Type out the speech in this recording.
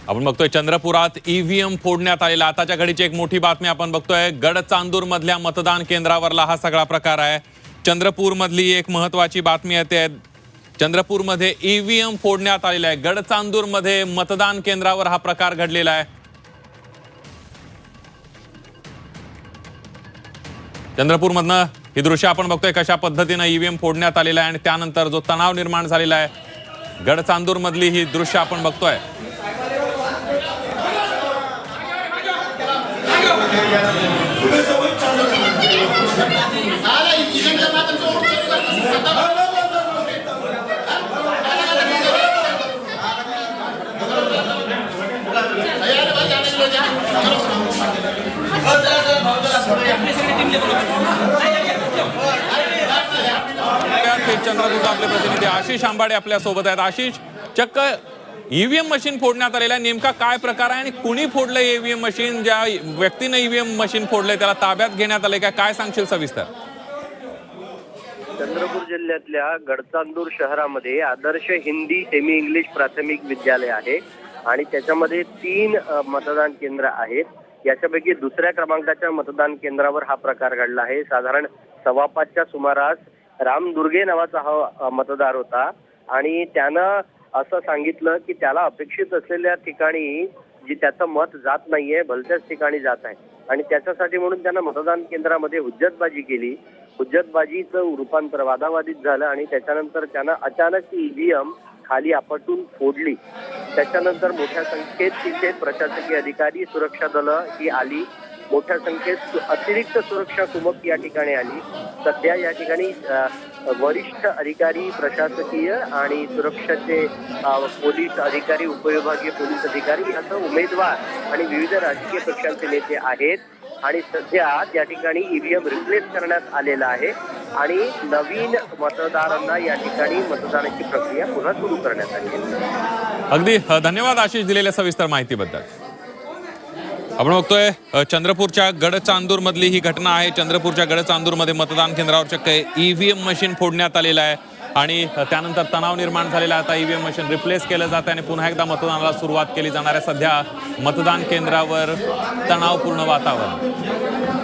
आपण बघतोय चंद्रपुरात ईव्हीएम फोडण्यात आलेला आताच्या घडीची एक मोठी बातमी आपण बघतोय। गडचांदूर मधल्या मतदान केंद्रावरला हा सगळा प्रकार आहे। चंद्रपूर मधली एक महत्त्वाची बातमी येते। चंद्रपूर मध्ये ईव्हीएम फोडण्यात आलेला आहे। गडचांदूर मध्ये मतदान केंद्रावर हा प्रकार घडलेला आहे। चंद्रपूर मधनं ही दृश्य आपण बघतोय कशा पद्धतीने ईव्हीएम फोडण्यात आलेला आहे आणि त्यानंतर जो तणाव निर्माण झालेला आहे। गडचांदूर मधली ही दृश्य आपण बघतोय। चंद्रपूरचे आपले प्रतिनिधी आशिष आंबाडे आपल्या सोबत आहेत। आशिष, चक्क ईव्हीएम मशीन फोडण्यात आलेला आहे, नेमका काय प्रकार आहे आणि कुणी फोडलंय ईव्हीएम मशीन? ज्या व्यक्तीने ईव्हीएम मशीन फोडलंय त्याला ताब्यात घेण्यात आलंय का? काय सांगशील सविस्तर? चंद्रपूर जिल्ह्यातल्या गडचांदूर शहरामध्ये आदर्श हिंदी सेमी इंग्लिश प्राथमिक विद्यालय आहे आणि त्याच्यामध्ये 3 मतदान केंद्र आहेत। याच्यापैकी दुसऱ्या क्रमांकाच्या मतदान केंद्रावर हा प्रकार घडला आहे। साधारण 5:15च्या सुमारास राम दुर्गे नावाचा हा मतदार होता आणि त्यानं असं सांगितलं की त्याला अपेक्षित असलेल्या ठिकाणी जी त्याचं मत जात नाहीये, भलत्याच ठिकाणी जात आहे आणि त्याच्यासाठी म्हणून त्यानं मतदान केंद्रामध्ये हुज्जतबाजी केली। हुज्जतबाजीचं रूपांतर वादावादीत झालं आणि त्याच्यानंतर त्यानं अचानक ईव्हीएम खाली आपटून फोडली। त्याच्यानंतर मोठ्या संख्येत तिथे प्रशासकीय अधिकारी, सुरक्षा दलं ही आली। मोठ्या संख्येत अतिरिक्त सुरक्षा कुमक या ठिकाणी आली। सध्या या ठिकाणी वरिष्ठ अधिकारी, प्रशासकीय आणि सुरक्षेचे पोलीस अधिकारी, उपविभागीय पोलीस अधिकारी यासह उमेदवार आणि विविध राजकीय पक्षांचे नेते आहेत आणि सध्या या ठिकाणी ईव्हीएम रिप्लेस करण्यात आलेला आहे आणि नवीन मतदारांना या ठिकाणी मतदानाची प्रक्रिया पुन्हा सुरू करण्यात आली आहे। अगदी धन्यवाद आशिष दिलेल्या सविस्तर माहितीबद्दल। आपण बघतोय चंद्रपूरच्या गडचांदूर मधली ही घटना आहे। चंद्रपूरच्या गडचांदूर मध्ये मतदान केंद्रावर चक्क ईव्हीएम मशीन फोडण्यात आलेलं आहे आणि त्यानंतर तणाव निर्माण झालेला आता ईव्हीएम मशीन रिप्लेस केलं जातं आणि पुन्हा एकदा मतदानाला सुरुवात केली जाणार आहे। सध्या मतदान केंद्रावर तणावपूर्ण वातावरण।